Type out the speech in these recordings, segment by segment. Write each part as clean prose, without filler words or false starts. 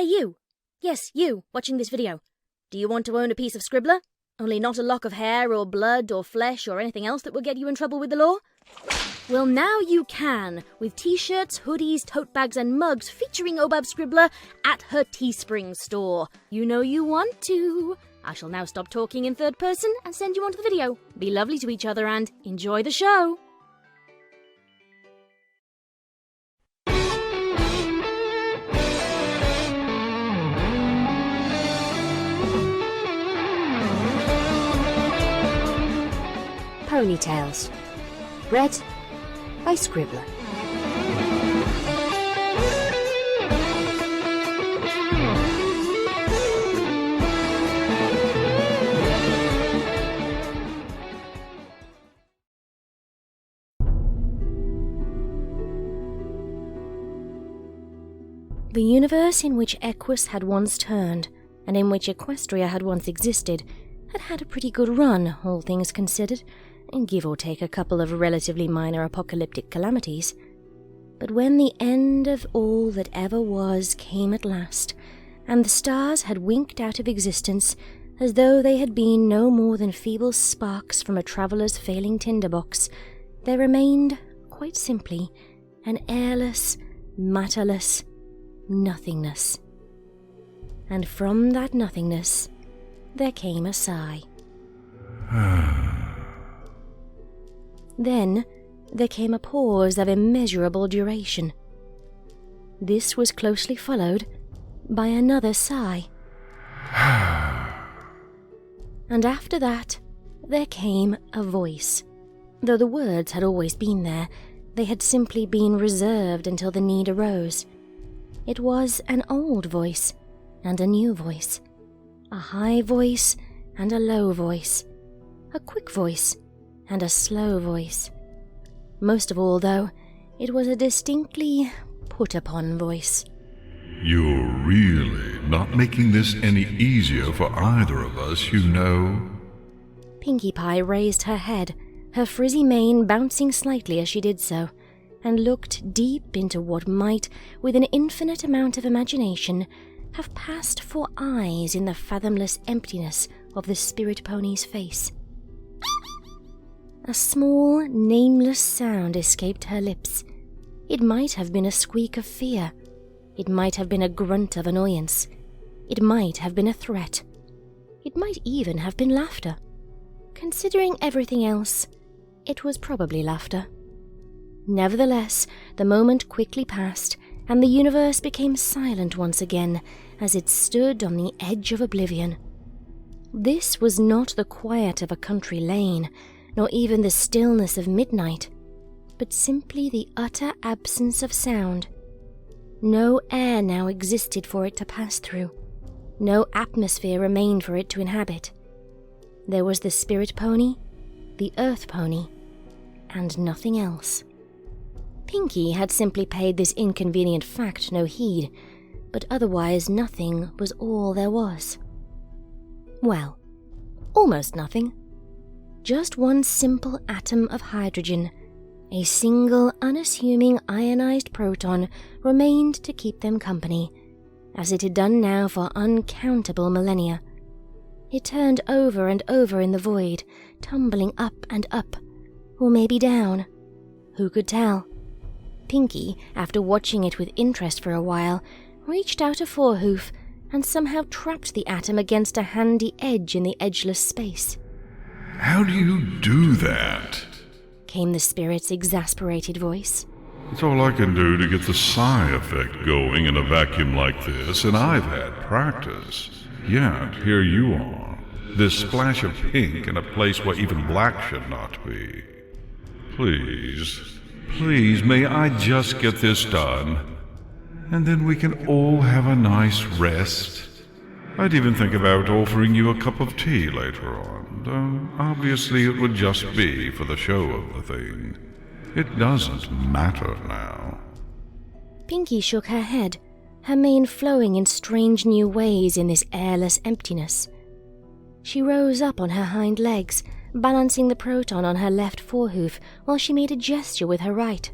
Hey you! Yes, you, watching this video. Do you want to own a piece of Scribbler? Only not a lock of hair or blood or flesh or anything else that will get you in trouble with the law? Well, now you can, with t-shirts, hoodies, tote bags and mugs featuring Obab Scribbler at her Teespring store. You know you want to. I shall now stop talking in third person and send you on to the video. Be lovely to each other and enjoy the show. Ponytails. Read by Scribbler. The universe in which Equus had once turned, and in which Equestria had once existed, had had a pretty good run, all things considered, and give or take a couple of relatively minor apocalyptic calamities. But when the end of all that ever was came at last, and the stars had winked out of existence as though they had been no more than feeble sparks from a traveller's failing tinderbox, there remained, quite simply, an airless, matterless nothingness. And from that nothingness there came a sigh. Then there came a pause of immeasurable duration. This was closely followed by another sigh. And after that there came a voice. Though the words had always been there, they had simply been reserved until the need arose. It was an old voice and a new voice, a high voice and a low voice, a quick voice and a slow voice. Most of all, though, it was a distinctly put-upon voice. You're really not making this any easier for either of us, you know. Pinkie Pie raised her head, her frizzy mane bouncing slightly as she did so, and looked deep into what might, with an infinite amount of imagination, have passed for eyes in the fathomless emptiness of the spirit pony's face. A small, nameless sound escaped her lips. It might have been a squeak of fear. It might have been a grunt of annoyance. It might have been a threat. It might even have been laughter. Considering everything else, it was probably laughter. Nevertheless, the moment quickly passed, and the universe became silent once again as it stood on the edge of oblivion. This was not the quiet of a country lane, nor even the stillness of midnight, but simply the utter absence of sound. No air now existed for it to pass through. No atmosphere remained for it to inhabit. There was the spirit pony, the earth pony, and nothing else. Pinkie had simply paid this inconvenient fact no heed, but otherwise nothing was all there was. Well, almost nothing. Just one simple atom of hydrogen, a single unassuming ionized proton, remained to keep them company, as it had done now for uncountable millennia. It turned over and over in the void, tumbling up and up, or maybe down. Who could tell? Pinkie, after watching it with interest for a while, reached out a forehoof and somehow trapped the atom against a handy edge in the edgeless space. How do you do that? Came the spirit's exasperated voice. It's all I can do to get the sigh effect going in a vacuum like this, and I've had practice. Yet, here you are, this splash of pink in a place where even black should not be. Please, may I just get this done? And then we can all have a nice rest. I'd even think about offering you a cup of tea later on, though obviously it would just be for the show of the thing. It doesn't matter now. Pinkie shook her head, her mane flowing in strange new ways in this airless emptiness. She rose up on her hind legs, balancing the proton on her left forehoof while she made a gesture with her right.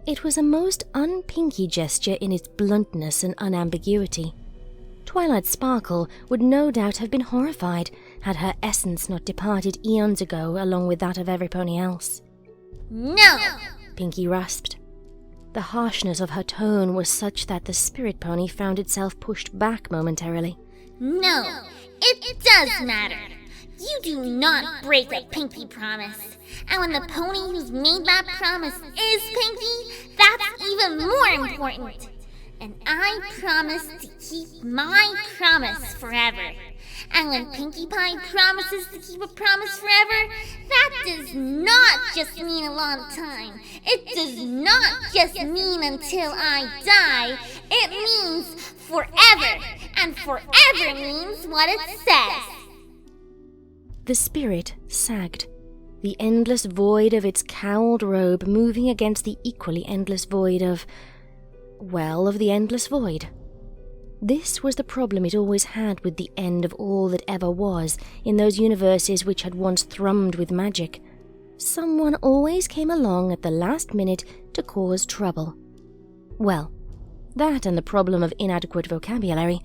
It was a most un-Pinkie gesture in its bluntness and unambiguity. Twilight Sparkle would no doubt have been horrified had her essence not departed eons ago along with that of every pony else. No! Pinkie rasped. The harshness of her tone was such that the spirit pony found itself pushed back momentarily. No, it does matter. You do not break a Pinkie promise. And when the pony who's made that promise is Pinkie, that's even more important. And I promise to keep my promise forever. And when Pinkie Pie promises to keep a promise forever, that does not just mean a long time. It does not just mean until I die. It means forever. And forever means what it says. The spirit sagged, the endless void of its cowled robe moving against the equally endless void of the endless void. This was the problem it always had with the end of all that ever was in those universes which had once thrummed with magic. Someone always came along at the last minute to cause trouble. Well, that and the problem of inadequate vocabulary,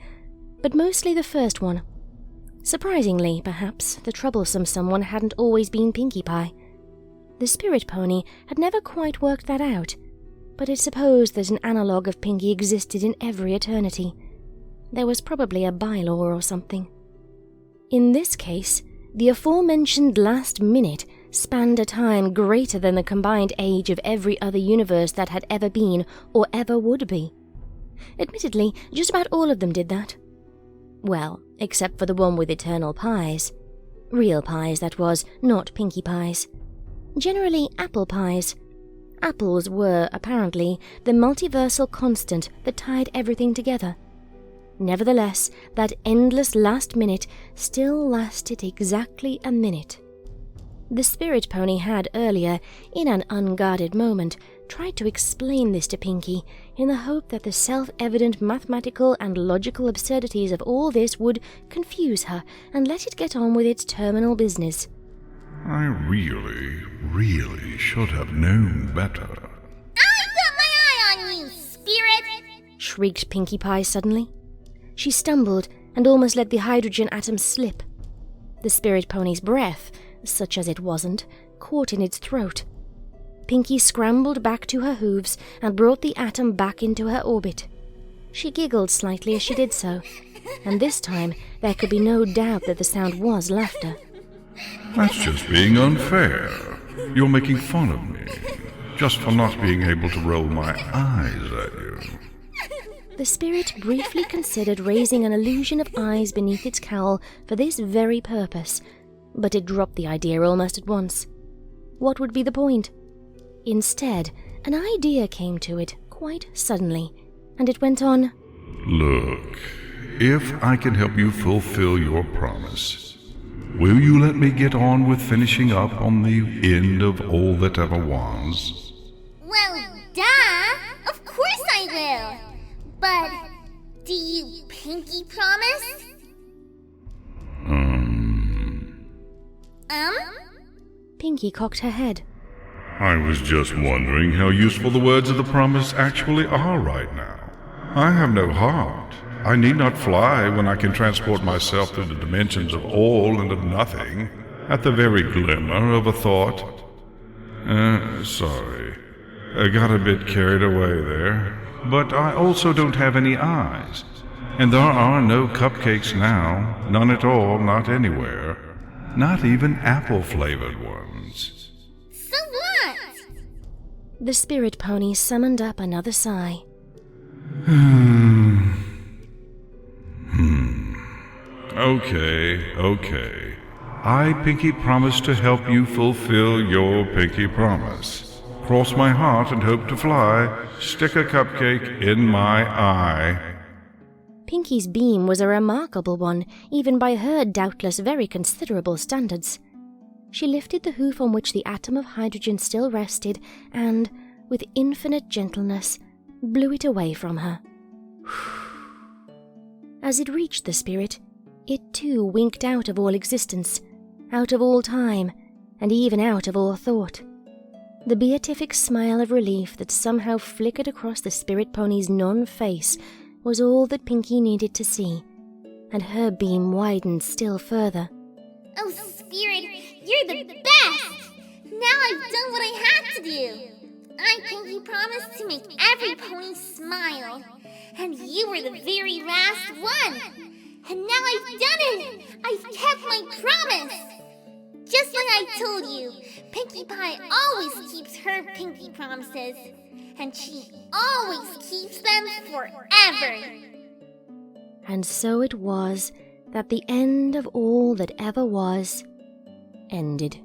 but mostly the first one. Surprisingly, perhaps, the troublesome someone hadn't always been Pinkie Pie. The spirit pony had never quite worked that out, but it supposed that an analogue of Pinkie existed in every eternity. There was probably a bylaw or something. In this case, the aforementioned last minute spanned a time greater than the combined age of every other universe that had ever been or ever would be. Admittedly, just about all of them did that. Well, except for the one with eternal pies. Real pies, that was, not Pinkie Pies. Generally apple pies. Apples were, apparently, the multiversal constant that tied everything together. Nevertheless, that endless last minute still lasted exactly a minute. The spirit pony had earlier, in an unguarded moment, tried to explain this to Pinkie in the hope that the self-evident mathematical and logical absurdities of all this would confuse her and let it get on with its terminal business. I really should have known better. I got my eye on you, spirit! Shrieked Pinkie Pie suddenly. She stumbled and almost let the hydrogen atom slip. The spirit pony's breath, such as it wasn't, caught in its throat. Pinkie scrambled back to her hooves and brought the atom back into her orbit. She giggled slightly as she did so, and this time there could be no doubt that the sound was laughter. That's just being unfair. You're making fun of me, just for not being able to roll my eyes at you. The spirit briefly considered raising an illusion of eyes beneath its cowl for this very purpose, but it dropped the idea almost at once. What would be the point? Instead, an idea came to it quite suddenly, and it went on. Look, if I can help you fulfill your promise, will you let me get on with finishing up on the end of all that ever was? Well, duh! Of course I will! But, do you Pinkie promise? Pinkie cocked her head. I was just wondering how useful the words of the promise actually are right now. I have no heart. I need not fly when I can transport myself through the dimensions of all and of nothing, at the very glimmer of a thought. Sorry. I got a bit carried away there. But I also don't have any eyes. And there are no cupcakes now. None at all, not anywhere. Not even apple-flavored ones. So what? The spirit pony summoned up another sigh. Okay. I, Pinkie, promise to help you fulfill your Pinkie promise. Cross my heart and hope to fly. Stick a cupcake in my eye. Pinkie's beam was a remarkable one, even by her doubtless very considerable standards. She lifted the hoof on which the atom of hydrogen still rested and, with infinite gentleness, blew it away from her. As it reached the spirit, it too winked out of all existence, out of all time, and even out of all thought. The beatific smile of relief that somehow flickered across the spirit pony's non-face was all that Pinkie needed to see and her beam widened still further. Oh, Spirit, you're the best! Now I've done what I had to do. I, Pinkie, promised to make every pony smile. And you were the very last one. And now I've done it! I've kept my promise! Just like I told you, Pinkie Pie always keeps her Pinkie promises. And she always keeps them forever. And so it was that the end of all that ever was ended.